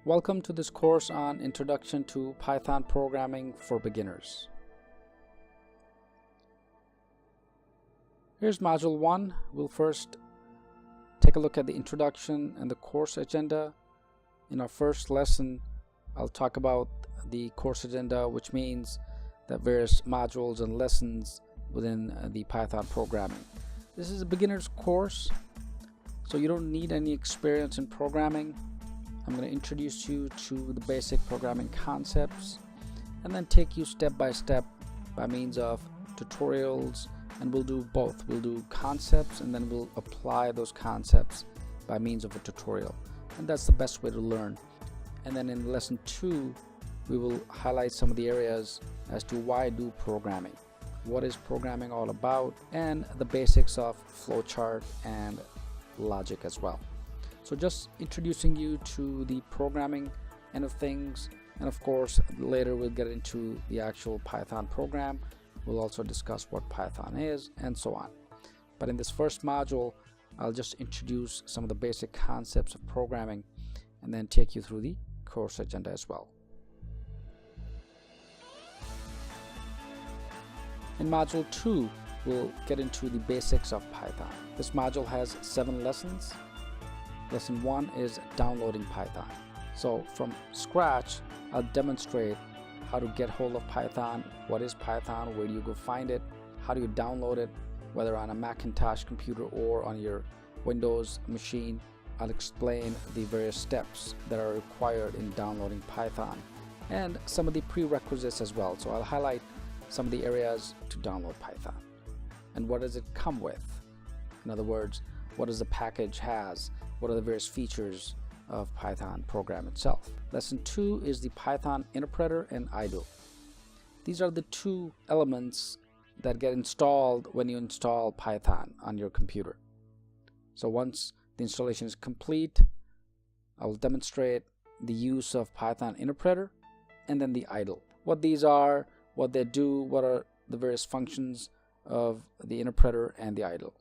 Welcome to this course on Introduction to Python Programming for Beginners. Here's Module 1. We'll first take a look at the introduction and the course agenda. In our first lesson, I'll talk about the course agenda, which means the various modules and lessons within the Python programming. This is a beginner's course, so you don't need any experience in programming. I'm going to introduce you to the basic programming concepts and then take you step by step by means of tutorials, and we'll do both. We'll do concepts and then we'll apply those concepts by means of a tutorial, and that's the best way to learn. And then in lesson 2 we will highlight some of the areas as to why do programming, what is programming all about, and the basics of flowchart and logic as well. So just introducing you to the programming end of things, and of course later we'll get into the actual Python program. We'll also discuss what Python is and so on. But in this first module, I'll just introduce some of the basic concepts of programming and then take you through the course agenda as well. In Module 2, we'll get into the basics of Python. This module has 7 lessons. Lesson 1 is downloading Python. So from scratch, I'll demonstrate how to get hold of Python, what is Python, where do you go find it, how do you download it, whether on a Macintosh computer or on your Windows machine. I'll explain the various steps that are required in downloading Python and some of the prerequisites as well. So I'll highlight some of the areas to download Python and what does it come with. In other words, what does the package has? What are the various features of Python program itself? Lesson 2 is the Python interpreter and idle. These are the two elements that get installed when you install Python on your computer. So once the installation is complete, I will demonstrate the use of Python interpreter and then the idle. What these are, what they do, what are the various functions of the interpreter and the idle.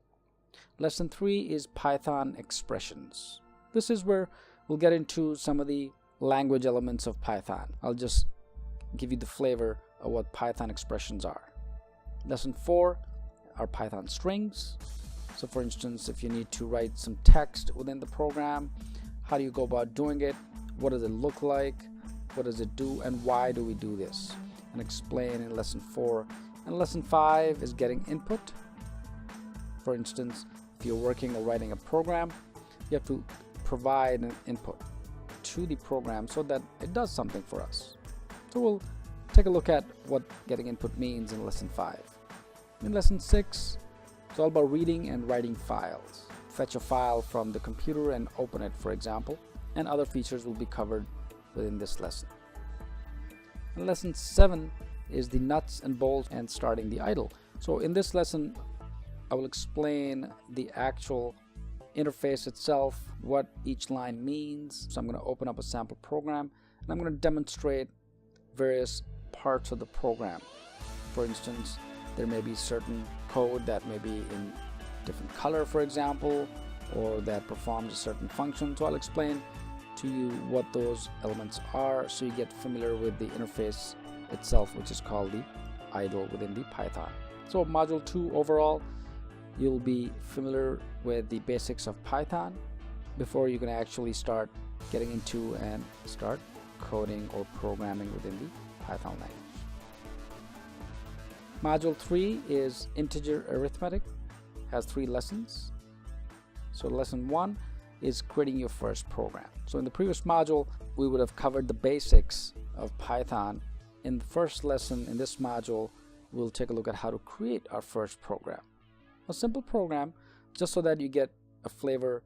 Lesson 3 is Python expressions. This is where we'll get into some of the language elements of Python. I'll just give you the flavor of what Python expressions are. Lesson 4 are Python strings. So for instance, if you need to write some text within the program, how do you go about doing it? What does it look like? What does it do? And why do we do this? And explain in lesson 4. And lesson 5 is getting input. For instance, if you're working or writing a program, you have to provide an input to the program so that it does something for us. So we'll take a look at what getting input means in lesson 5. In lesson 6, it's all about reading and writing files. Fetch a file from the computer and open it, for example, and other features will be covered within this lesson. And lesson 7 is the nuts and bolts and starting the idle. So in this lesson, I will explain the actual interface itself, what each line means. So I'm going to open up a sample program and I'm going to demonstrate various parts of the program. For instance, there may be certain code that may be in different color, for example, or that performs a certain function. So I'll explain to you what those elements are so you get familiar with the interface itself, which is called the idle within the Python. So module 2 overall, you'll be familiar with the basics of Python before you can actually start getting into and start coding or programming within the Python language. Module 3 is integer arithmetic, has 3 lessons. So lesson 1 is creating your first program. So in the previous module, we would have covered the basics of Python. In the first lesson in this module, we'll take a look at how to create our first program. A simple program, just so that you get a flavor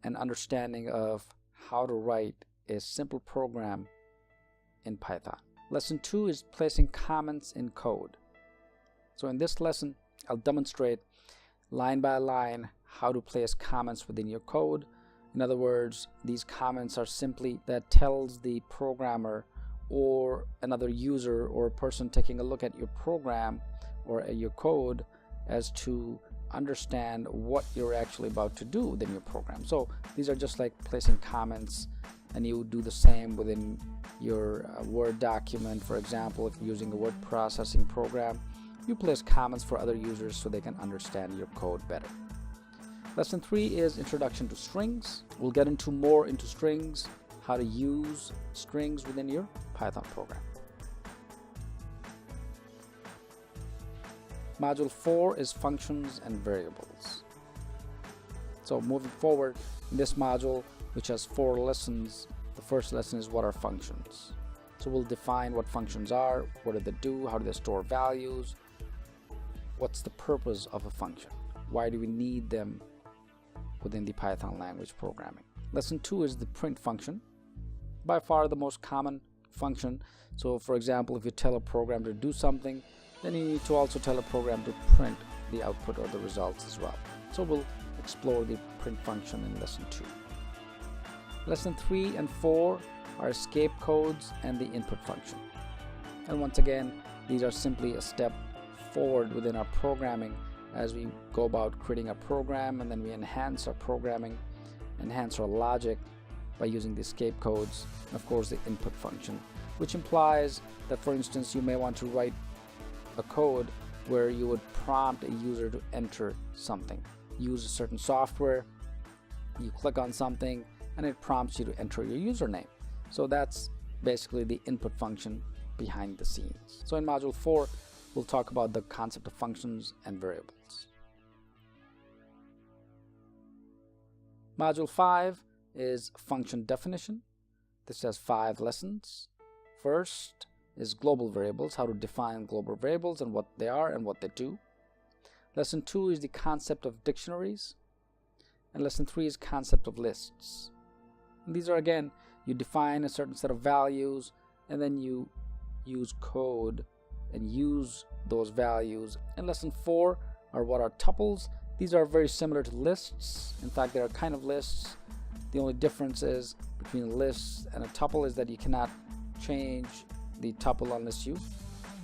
and understanding of how to write a simple program in Python. Lesson 2 is placing comments in code. So in this lesson, I'll demonstrate line by line how to place comments within your code. In other words, these comments are simply that tells the programmer or another user or a person taking a look at your program or your code as to understand what you're actually about to do within your program. So these are just like placing comments and you do the same within your Word document. For example, if you're using a word processing program, you place comments for other users so they can understand your code better. Lesson 3 is Introduction to Strings. We'll get into more into strings, how to use strings within your Python program. Module 4 is Functions and Variables. So moving forward in this module, which has 4 lessons, the first lesson is what are functions. So we'll define what functions are, what do they do, how do they store values, what's the purpose of a function, why do we need them within the Python language programming. Lesson 2 is the print function, by far the most common function. So for example, if you tell a program to do something, then you need to also tell a program to print the output or the results as well. So we'll explore the print function in lesson 2. Lesson 3 and 4 are escape codes and the input function. And once again, these are simply a step forward within our programming as we go about creating a program, and then we enhance our programming, enhance our logic by using the escape codes, and of course the input function, which implies that, for instance, you may want to write a code where you would prompt a user to enter something. Use a certain software, you click on something, and it prompts you to enter your username. So that's basically the input function behind the scenes. So in module 4, we'll talk about the concept of functions and variables. Module 5 is function definition. This has 5 lessons. First is global variables, how to define global variables and what they are and what they do. Lesson 2 is the concept of dictionaries, and lesson 3 is concept of lists. And these are, again, you define a certain set of values and then you use code and use those values. And lesson 4 are what are tuples. These are very similar to lists. In fact, they are kind of lists. The only difference is between lists and a tuple is that you cannot change the tuple unless you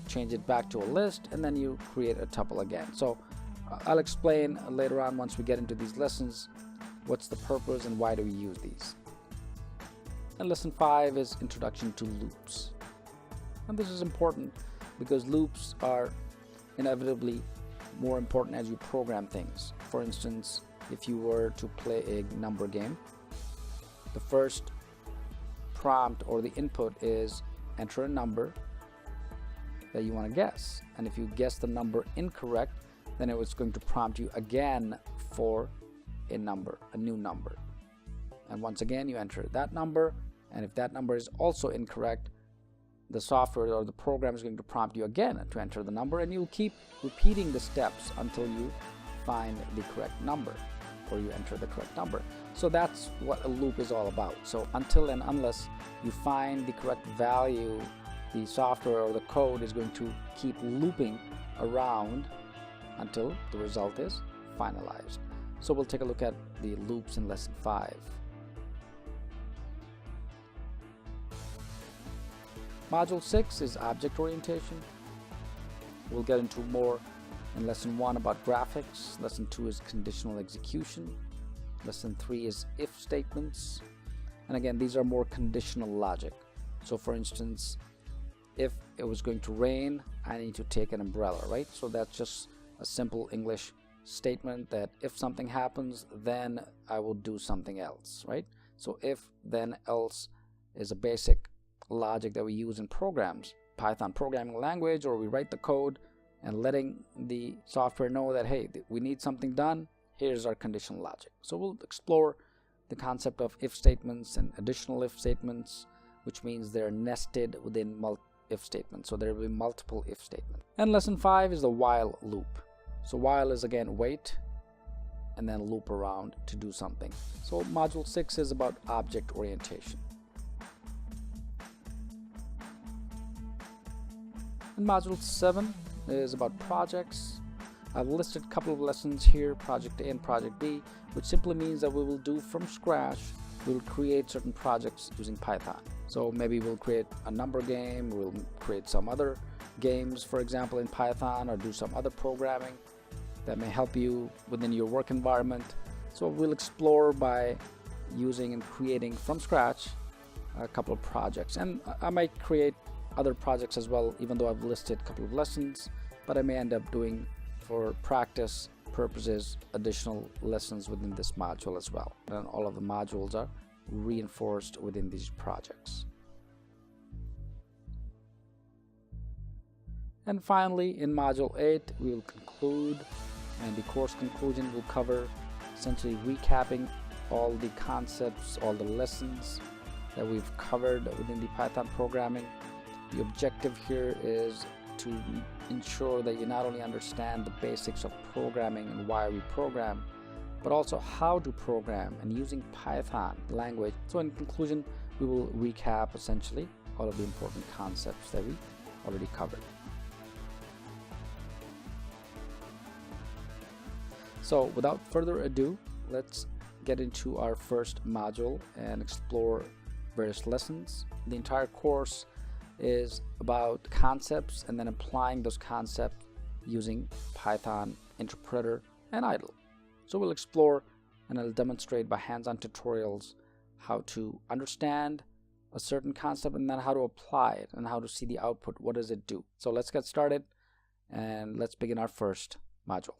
change it back to a list, and then you create a tuple again. So I'll explain later on, once we get into these lessons, what's the purpose and why do we use these. And lesson 5 is Introduction to Loops. And this is important because loops are inevitably more important as you program things. For instance, if you were to play a number game, the first prompt or the input is enter a number that you want to guess. And if you guess the number incorrect, then it was going to prompt you again for a number, a new number. And once again, you enter that number, and if that number is also incorrect, the software or the program is going to prompt you again to enter the number, and you'll keep repeating the steps until you find the correct number or you enter the correct number. So that's what a loop is all about. So until and unless you find the correct value, the software or the code is going to keep looping around until the result is finalized. So we'll take a look at the loops in lesson 5. Module 6 is object orientation. We'll get into more in lesson 1 about graphics. Lesson 2 is conditional execution. Lesson 3 is if statements. And again, these are more conditional logic. So for instance, if it was going to rain, I need to take an umbrella, right? So that's just a simple English statement that if something happens, then I will do something else, right? So if, then, else is a basic logic that we use in programs, Python programming language, or we write the code and letting the software know that, hey, we need something done, here's our conditional logic. So we'll explore the concept of if statements and additional if statements, which means they're nested within if statements. So there will be multiple if statements. And lesson 5 is the while loop. So while is again wait and then loop around to do something. So module 6 is about object orientation. And module 7 is about projects. I've listed a couple of lessons here, project A and project B, which simply means that we will do from scratch, we'll create certain projects using Python. So maybe we'll create a number game, we'll create some other games, for example, in Python, or do some other programming that may help you within your work environment. So we'll explore by using and creating from scratch a couple of projects, and I might create other projects as well, even though I've listed a couple of lessons, but I may end up doing, for practice purposes, additional lessons within this module as well. And all of the modules are reinforced within these projects. And finally, in module 8, we will conclude, and the course conclusion will cover essentially recapping all the concepts, all the lessons that we've covered within the Python programming. The objective here is to ensure that you not only understand the basics of programming and why we program, but also how to program and using Python language. So in conclusion, we will recap essentially all of the important concepts that we already covered. So without further ado, let's get into our first module and explore various lessons. The entire course is about concepts and then applying those concepts using Python interpreter and idle. So we'll explore and I'll demonstrate by hands-on tutorials how to understand a certain concept and then how to apply it and how to see the output. What does it do? So let's get started and let's begin our first module.